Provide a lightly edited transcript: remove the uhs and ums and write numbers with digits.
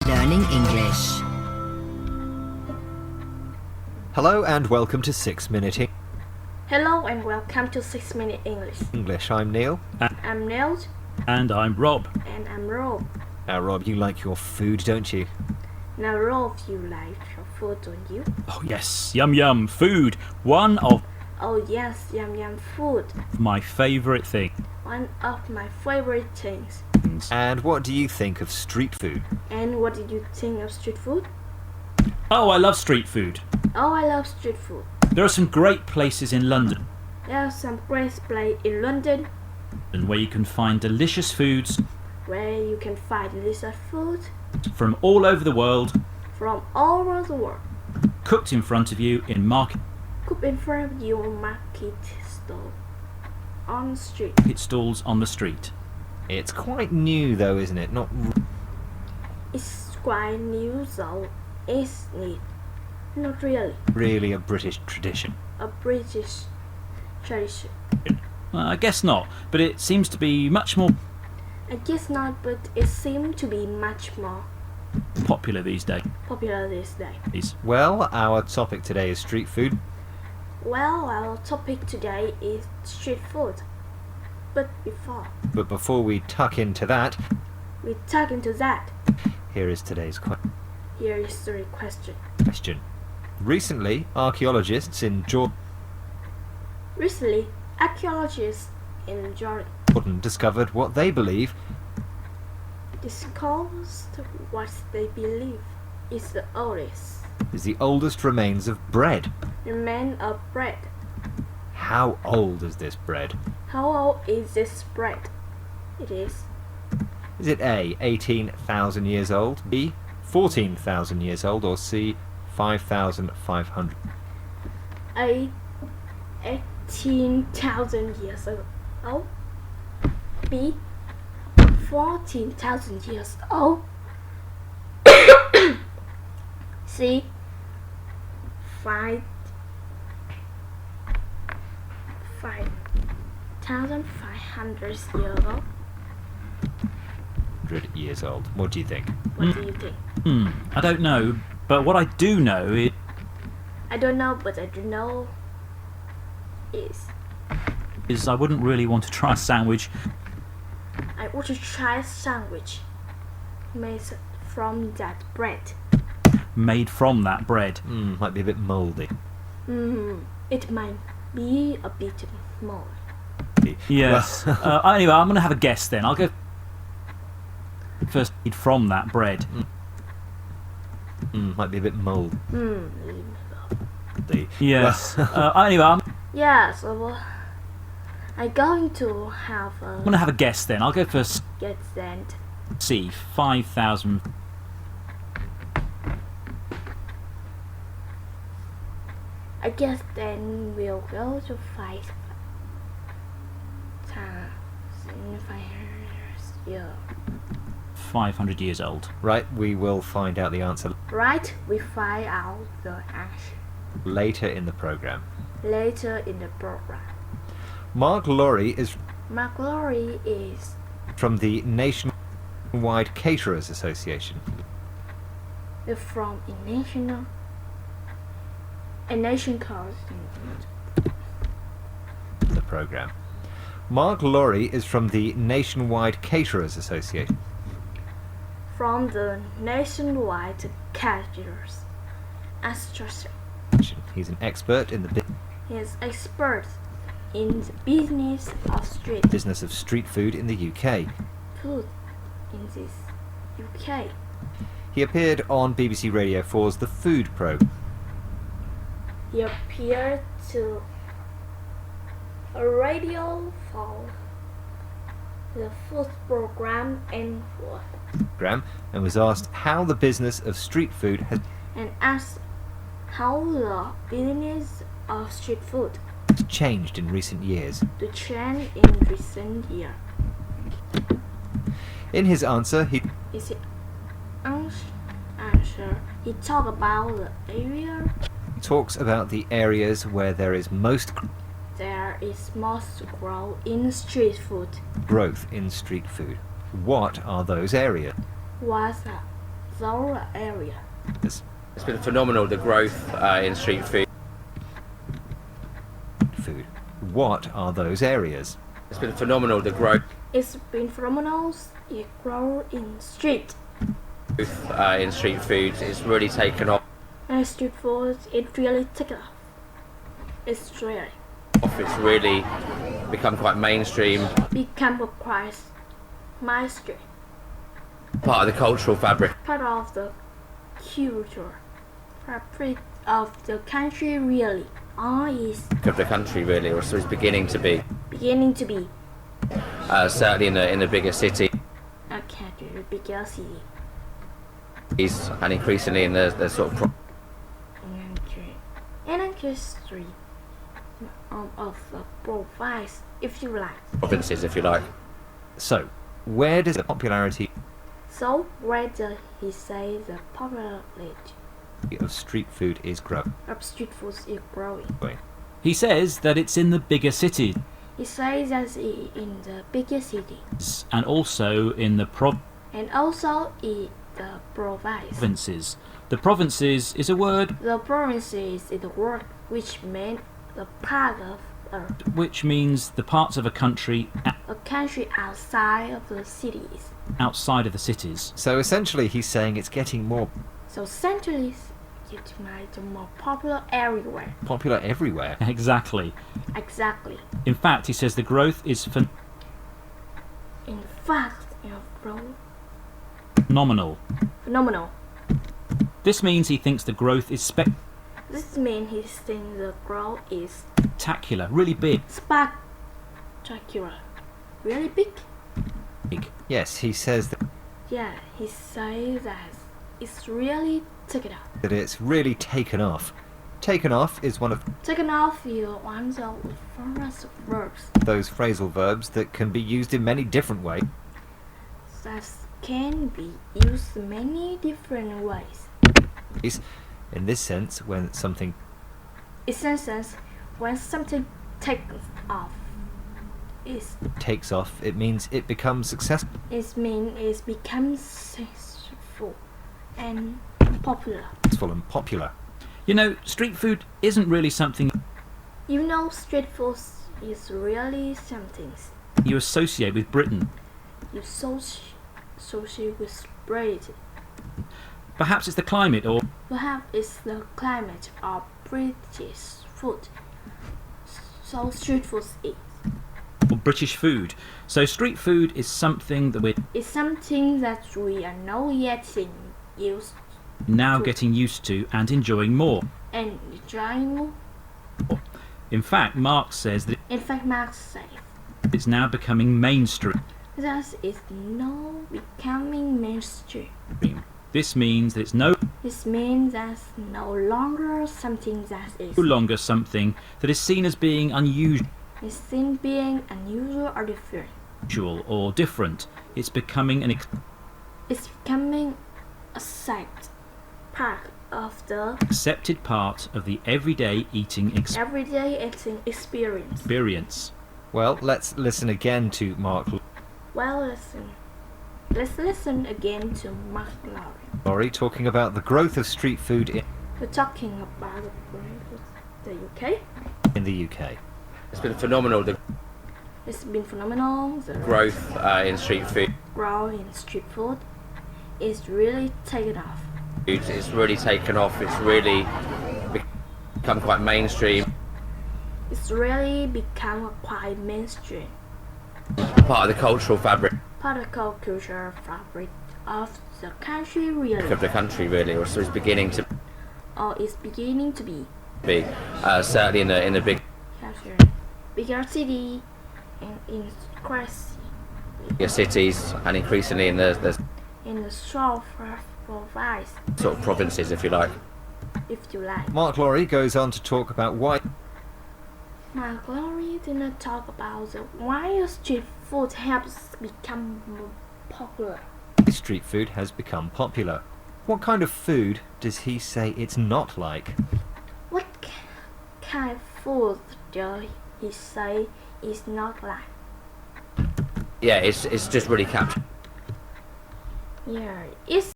Learning English. Hello and welcome to 6 Minute Hello and welcome to 6 Minute English. I'm Neil. I'm Nels. And I'm Rob. And I'm Rob. Now, Rob, you like your food, don't you? Now, Rob, you like your food, don't you? Oh yes, yum yum, food. One of Oh yes, yum yum food. my favourite things. One of my favorite things. And what do you think of street food? And what did you think of street food? Oh, I love street food. Oh, I love street food. There are some great places in London There are some great places in London where you can find delicious foods where you can find delicious food from all over the world, from all over the world, cooked in front of you in market cooked in front of your market stall on the street. stalls on the street. It's quite new, though, isn't it? Not It's quite new, though, isn't it? Not really. really a British tradition. A British tradition. Well, I guess not, but it seems to be much more I guess not, but it seems to be much more popular these popular this day. days. Well, our topic today is street food. Well, our topic today is street food. But But before we tuck into that, we talk into that, here is today's here is the question. Recently, archaeologists in Recently, archaeologists in Jordan discovered what they believe discovered what they believe is the oldest remains of bread. remain of bread. How old is this bread? How old is this bread? It is Is it A, 18,000 years old, B, 14,000 years old, or C, 5,500? 18,000 years old. B, 14,000 years old. C, 5,500 years old. 100 years old. What do you think? What do you think? I don't know, but what I do know I don't know, but I do know is I wouldn't really want to try a sandwich I want to try a sandwich made from that bread. made from that bread. Might be a bit mouldy. It might be a bit more. Yes. Anyway, I'm going to have a guess then. I'll go first. Made from that bread. Might be a bit mouldy. Yes. Anyway, Yeah, so I'm going to have I'm going to have a guess then. I'll go first. get that. C, 5,000. I guess then we'll go to 5,500 years. 500 years old. Right, we will find out the answer Right, we find out the answer later in the programme. later in the program. Mark Laurie is Mark Laurie is from the Nationwide Caterers Association. from a nation called The programme. Mark Laurie is from the Nationwide Caterers Association. from the Nationwide Caterers Association. He's an expert in the He is expert in the business of street business of street food in the UK. food in this UK. He appeared on BBC Radio 4's The Food Programme. He appeared to a radio for the food program and Was asked how the business of street food has asked how the business of street food changed in recent years. to change in recent years. In his answer, he Is it answer? He talked about the area talks about the areas where there is most there is most growth in street food. growth in street food. What are those areas? Was those area. This It's been phenomenal, the growth in street food. food. What are those areas? It's been phenomenal, the growth It's been phenomenal. It grow in street. in street food. It's really taken off. And street food, it really take off. It's really It's really become quite mainstream, become a quite mainstream part of the cultural fabric. part of the culture, fabric of the country. Really, all is Of the country, really, or so it's beginning to be. beginning to be Certainly in the bigger cities, a country, bigger city. and increasingly in the sort of And industry of the province, if you like. provinces, if you like. So, where does the popularity So where does he say the popularity of street food is growing? of street food is growing? He says that it's in the bigger cities He says that in the bigger city and also in the and also in the province. provinces. The provinces is a word The provinces is the word which means the part of which means the parts of a country a country outside of the cities. outside of the cities. So essentially he's saying it's getting more So centuries it made more popular everywhere. popular everywhere. Exactly. Exactly. In fact, he says the growth is In fact, phenomenal. phenomenal. This means he thinks the growth is This means he thinks the growth is spectacular, really big. spectacular, really big. Yes, he says Yeah, he says that it's really taken off. that it's really taken off. Taken off is one of Taken off is one of the first verbs those phrasal verbs that can be used in many different ways. that can be used many different ways. In this sense, when something In essence, when something takes off, takes off, it means it becomes successful. it means it becomes successful and popular. And popular. You know, street food isn't really something You know, street food is really something you associate with Britain. you associate with bread. Perhaps it's the climate or Perhaps it's the climate of British food. So street food is. British food. So street food is something that we're It's something that we are not yet used now Food. getting used to and enjoying more. and enjoying more. In fact, Marx says that In fact, Marx says it's now becoming mainstream. that it's now becoming mainstream. This means that it's no This means that's no longer something that is longer something that is seen as being unusual it's seen being unusual or different. or different. It's becoming an It's becoming a side part of the accepted part of the everyday eating everyday eating experience. experience. Well, let's listen again to Mark Well, let's listen again to Mark Lowry. Laurie talking about the growth of street food We're talking about the UK. in the UK. It's been phenomenal, the It's been phenomenal. The growth in street food. growth in street food is really taken off. It's really taken off. It's really become quite mainstream, It's really become a quite mainstream part of the cultural fabric part of the culture fabric of the country. Really, of the country, really, or so it's beginning to or it's beginning to be. be. Certainly in the Bigger city and in bigger cities, and increasingly in the in the south province, sort of provinces, if you like. if you like. Mark Laurie goes on to talk about why Mark Lowry didn't talk about why street food has become more popular. street food has become popular. What kind of food does he say it's not like? What kind of food does he say is not like? Yeah, it's just really captured. Yeah, it's